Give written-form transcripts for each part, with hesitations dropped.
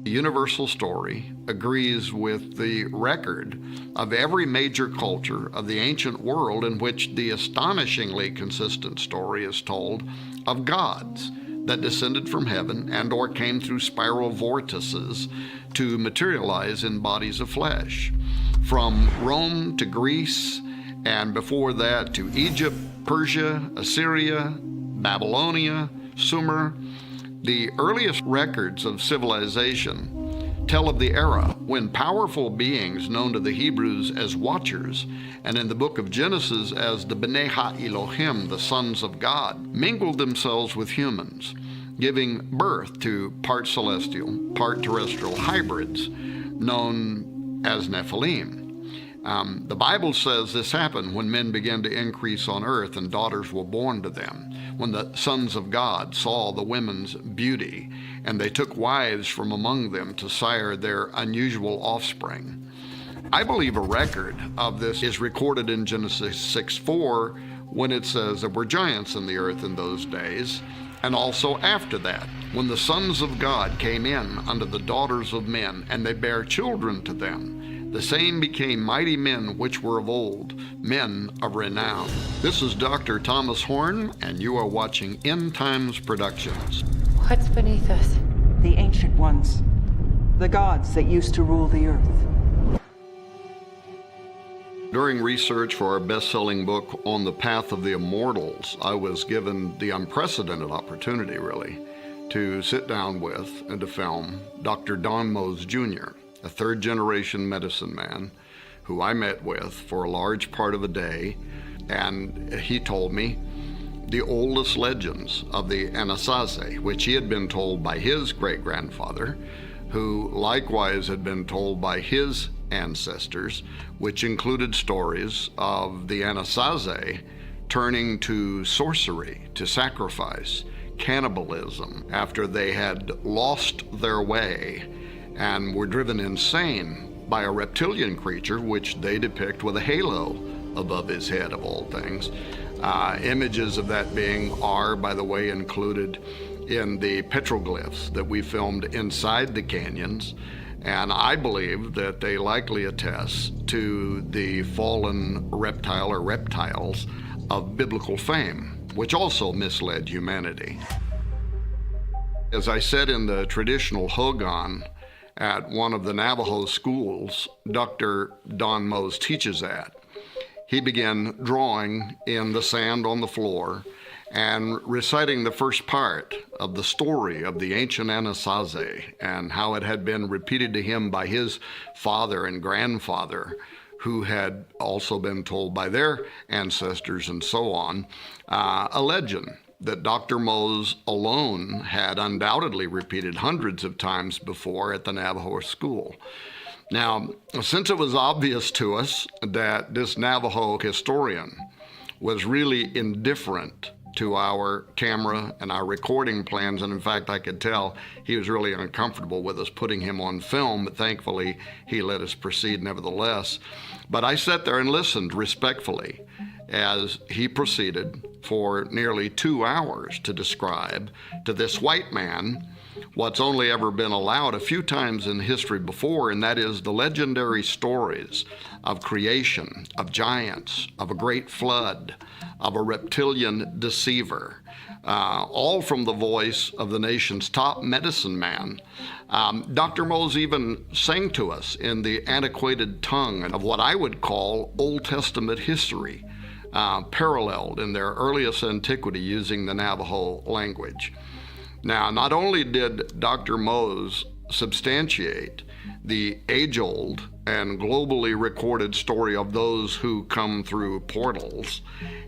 The universal story agrees with the record of every major culture of the ancient world in which the astonishingly consistent story is told of gods that descended from heaven and or came through spiral vortices to materialize in bodies of flesh. From Rome to Greece, and before that to Egypt, Persia, Assyria, Babylonia, Sumer, the earliest records of civilization tell of the era when powerful beings known to the Hebrews as watchers, and in the book of Genesis as the B'nai Ha-Elohim, the sons of God, mingled themselves with humans, giving birth to part celestial, part terrestrial hybrids known as Nephilim. The Bible says this happened when men began to increase on earth and daughters were born to them, when the sons of God saw the women's beauty, and they took wives from among them to sire their unusual offspring. I believe a record of this is recorded in Genesis 6:4 when it says there were giants in the earth in those days, and also after that, when the sons of God came in unto the daughters of men, and they bare children to them. The same became mighty men which were of old, men of renown. This is Dr. Thomas Horn, and you are watching End Times Productions. What's beneath us? The ancient ones, the gods that used to rule the earth. During research for our best-selling book, On the Path of the Immortals, I was given the unprecedented opportunity, really, to sit down with and to film Dr. Don Mose Jr., a third-generation medicine man who I met with for a large part of a day, and he told me the oldest legends of the Anasazi, which he had been told by his great-grandfather, who likewise had been told by his ancestors, which included stories of the Anasazi turning to sorcery, to sacrifice, cannibalism, after they had lost their way and were driven insane by a reptilian creature, which they depict with a halo above his head, of all things. Images of that being are, by the way, included in the petroglyphs that we filmed inside the canyons, and I believe that they likely attest to the fallen reptile or reptiles of biblical fame, which also misled humanity. As I said in the traditional Hogan at one of the Navajo schools Dr. Don Mose teaches at, he began drawing in the sand on the floor and reciting the first part of the story of the ancient Anasazi and how it had been repeated to him by his father and grandfather, who had also been told by their ancestors and so on, a legend that Dr. Mose alone had undoubtedly repeated hundreds of times before at the Navajo school. Now, since it was obvious to us that this Navajo historian was really indifferent to our camera and our recording plans, and in fact I could tell he was really uncomfortable with us putting him on film, but thankfully he let us proceed nevertheless. But I sat there and listened respectfully as he proceeded for nearly 2 hours to describe to this white man what's only ever been allowed a few times in history before, and that is the legendary stories of creation, of giants, of a great flood, of a reptilian deceiver, all from the voice of the nation's top medicine man. Dr. Mose even sang to us in the antiquated tongue of what I would call Old Testament history, paralleled in their earliest antiquity using the Navajo language. Now, not only did Dr. Mose substantiate the age-old and globally recorded story of those who come through portals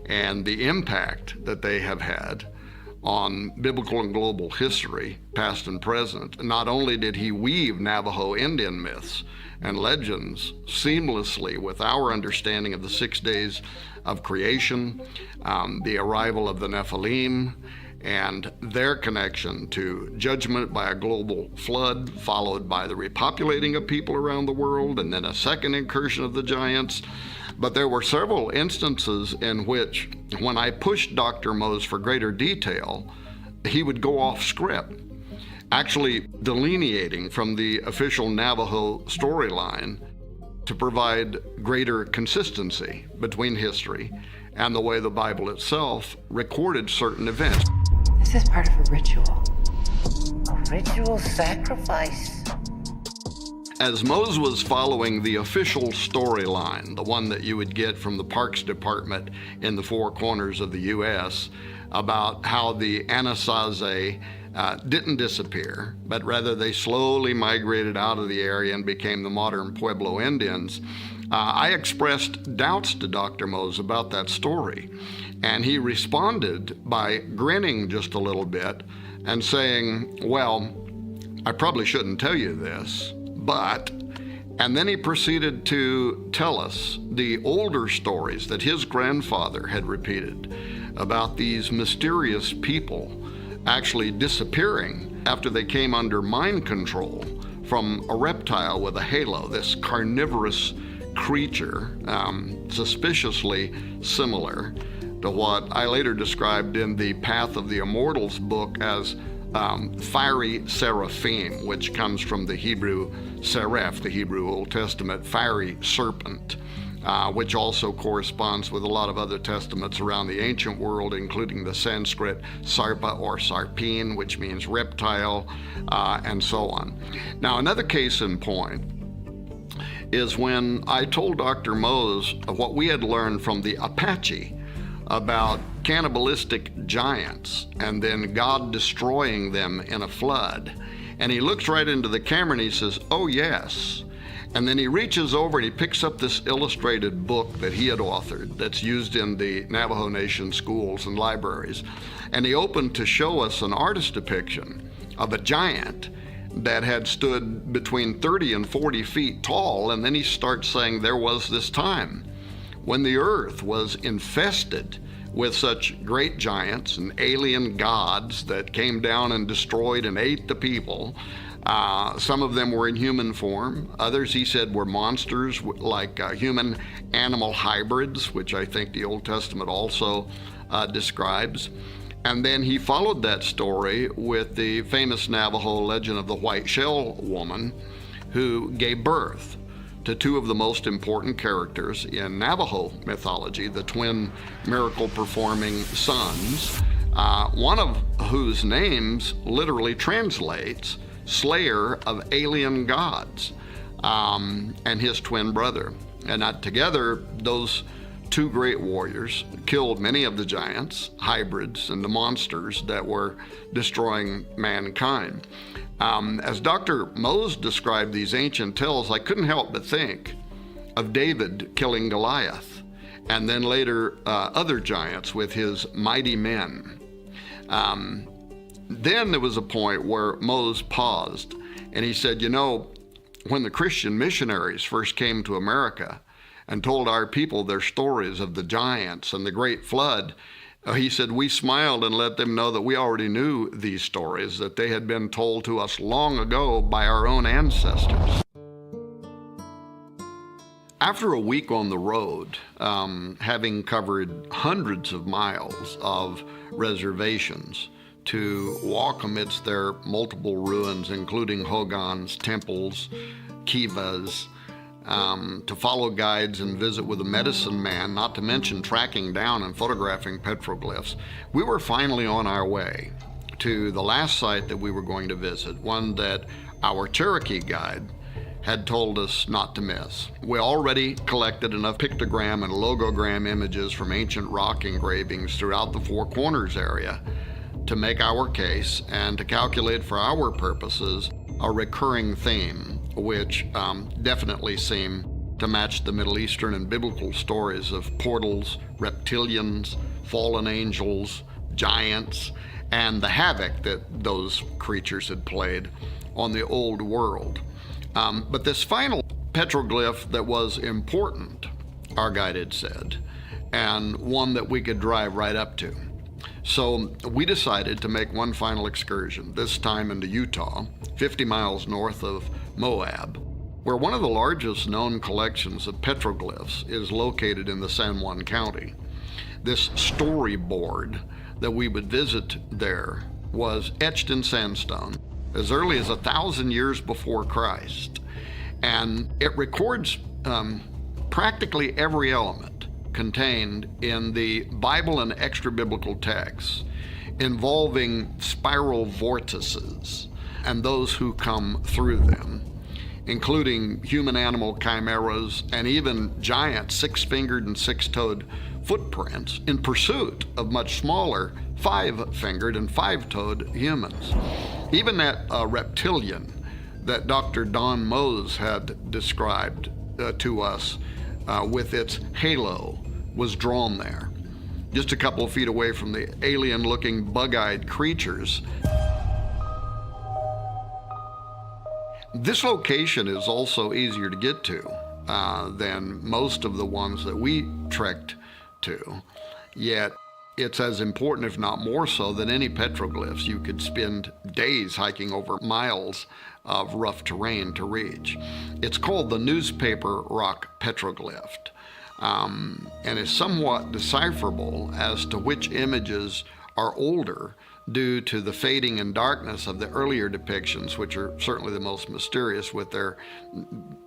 and the impact that they have had on biblical and global history, past and present, not only did he weave Navajo Indian myths and legends seamlessly with our understanding of the 6 days of creation, the arrival of the Nephilim, and their connection to judgment by a global flood, followed by the repopulating of people around the world, and then a second incursion of the giants. But there were several instances in which, when I pushed Dr. Mose for greater detail, he would go off script. actually delineating from the official Navajo storyline to provide greater consistency between history and the way the Bible itself recorded certain events. This is part of a ritual. A ritual sacrifice? As Mose was following the official storyline, the one that you would get from the Parks Department in the four corners of the U.S., about how the Anasazi didn't disappear, but rather they slowly migrated out of the area and became the modern Pueblo Indians, I expressed doubts to Dr. Mose about that story. And he responded by grinning just a little bit and saying, well, I probably shouldn't tell you this, but, and then he proceeded to tell us the older stories that his grandfather had repeated about these mysterious people actually disappearing after they came under mind control from a reptile with a halo, this carnivorous creature, suspiciously similar to what I later described in the Path of the Immortals book as fiery seraphim, which comes from the Hebrew seraph, the Hebrew Old Testament fiery serpent, which also corresponds with a lot of other testaments around the ancient world, including the Sanskrit sarpa or sarpeen, which means reptile, and so on. Now, another case in point is when I told Dr. Mose what we had learned from the Apache about cannibalistic giants and then God destroying them in a flood. And he looks right into the camera and he says, oh yes. And then he reaches over and he picks up this illustrated book that he had authored that's used in the Navajo Nation schools and libraries. And he opened to show us an artist depiction of a giant that had stood between 30 and 40 feet tall. And then he starts saying there was this time when the earth was infested with such great giants and alien gods that came down and destroyed and ate the people. Some of them were in human form. Others, he said, were monsters like human-animal hybrids, which I think the Old Testament also describes. And then he followed that story with the famous Navajo legend of the White Shell Woman, who gave birth to two of the most important characters in Navajo mythology, the twin miracle-performing sons, one of whose names literally translates slayer of alien gods, and his twin brother. And together, those two great warriors killed many of the giants, hybrids, and the monsters that were destroying mankind. As Dr. Mose described these ancient tales, I couldn't help but think of David killing Goliath, and then later other giants with his mighty men. Then there was a point where Mose paused, and he said, you know, when the Christian missionaries first came to America and told our people their stories of the giants and the great flood, he said, we smiled and let them know that we already knew these stories, that they had been told to us long ago by our own ancestors. After a week on the road, having covered hundreds of miles of reservations to walk amidst their multiple ruins, including hogans, temples, kivas, to follow guides and visit with a medicine man, not to mention tracking down and photographing petroglyphs, we were finally on our way to the last site that we were going to visit, one that our Cherokee guide had told us not to miss. We already collected enough pictogram and logogram images from ancient rock engravings throughout the Four Corners area to make our case and to calculate for our purposes a recurring theme, which definitely seemed to match the Middle Eastern and biblical stories of portals, reptilians, fallen angels, giants, and the havoc that those creatures had played on the old world. But this final petroglyph that was important, our guide had said, and one that we could drive right up to. So we decided to make one final excursion, this time into Utah, 50 miles north of Moab, where one of the largest known collections of petroglyphs is located in the San Juan County. This storyboard that we would visit there was etched in sandstone, as early as 1,000 years before Christ. And it records practically every element contained in the Bible and extra-biblical texts involving spiral vortices and those who come through them, including human-animal chimeras and even giant six-fingered and six-toed footprints in pursuit of much smaller five-fingered and five-toed humans. Even that reptilian that Dr. Don Mose had described to us with its halo was drawn there, just a couple of feet away from the alien-looking bug-eyed creatures. This location is also easier to get to than most of the ones that we trekked to, yet it's as important, if not more so, than any petroglyphs. You could spend days hiking over miles of rough terrain to reach. It's called the Newspaper Rock Petroglyph, and is somewhat decipherable as to which images are older due to the fading and darkness of the earlier depictions, which are certainly the most mysterious with their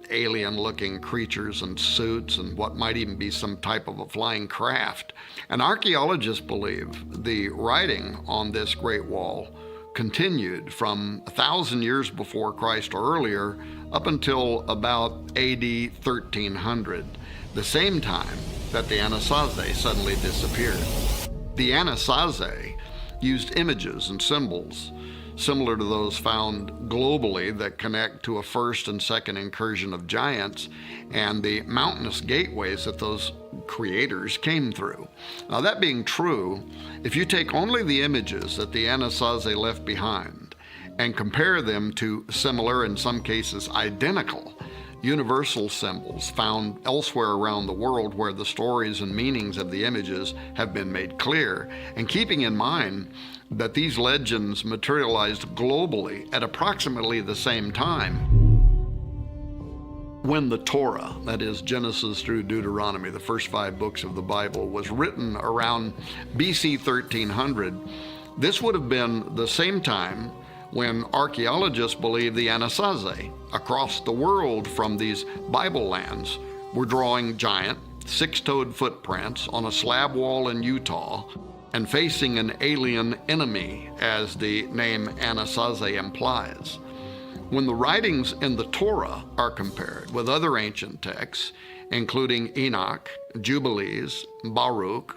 alien-looking creatures and suits and what might even be some type of a flying craft. And archaeologists believe the writing on this Great Wall continued from 1,000 years before Christ or earlier up until about AD 1300, the same time that the Anasazi suddenly disappeared. The Anasazi used images and symbols similar to those found globally that connect to a first and second incursion of giants and the mountainous gateways that those creators came through. Now, that being true, if you take only the images that the Anasazi left behind and compare them to similar, in some cases identical, universal symbols found elsewhere around the world where the stories and meanings of the images have been made clear, and keeping in mind that these legends materialized globally at approximately the same time, when the Torah, that is Genesis through Deuteronomy, the first 5 books of the Bible, was written around BC 1300, this would have been the same time when archaeologists believe the Anasazi across the world from these Bible lands were drawing giant six-toed footprints on a slab wall in Utah and facing an alien enemy, as the name Anasazi implies. When the writings in the Torah are compared with other ancient texts, including Enoch, Jubilees, Baruch,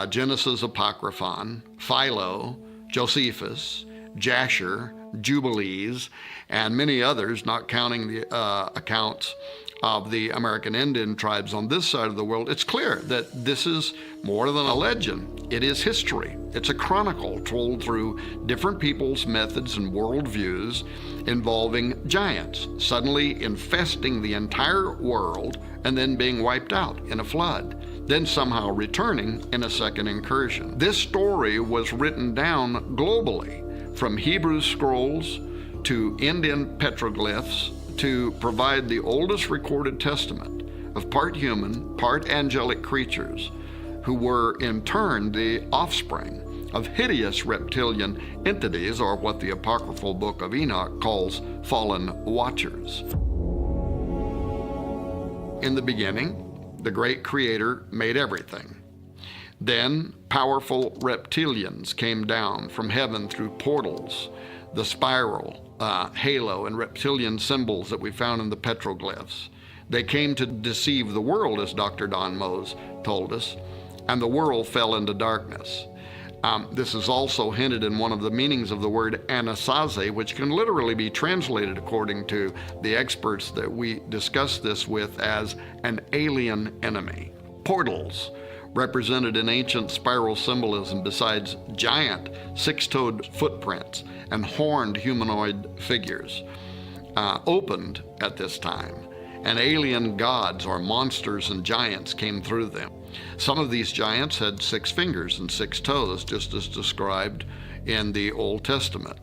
Genesis Apocryphon, Philo, Josephus, Jasher, Jubilees, and many others, not counting the accounts of the American Indian tribes on this side of the world, it's clear that this is more than a legend. It is history. It's a chronicle told through different people's methods and worldviews involving giants suddenly infesting the entire world and then being wiped out in a flood, then somehow returning in a second incursion. This story was written down globally, from Hebrew scrolls to Indian petroglyphs, to provide the oldest recorded testament of part human, part angelic creatures who were in turn the offspring of hideous reptilian entities, or what the apocryphal book of Enoch calls fallen watchers. In the beginning, the great creator made everything. Then powerful reptilians came down from heaven through portals, the spiral, halo, and reptilian symbols that we found in the petroglyphs. They came to deceive the world, as Dr. Don Mose told us, and the world fell into darkness. This is also hinted in one of the meanings of the word Anasazi, which can literally be translated, according to the experts that we discuss this with, as an alien enemy. Portals, represented in ancient spiral symbolism besides giant six-toed footprints and horned humanoid figures, opened at this time, and alien gods or monsters and giants came through them. Some of these giants had 6 fingers and 6 toes, just as described in the Old Testament.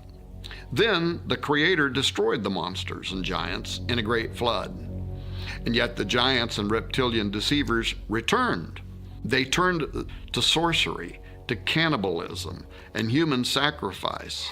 Then the Creator destroyed the monsters and giants in a great flood. And yet the giants and reptilian deceivers returned. They turned to sorcery, to cannibalism, and human sacrifice.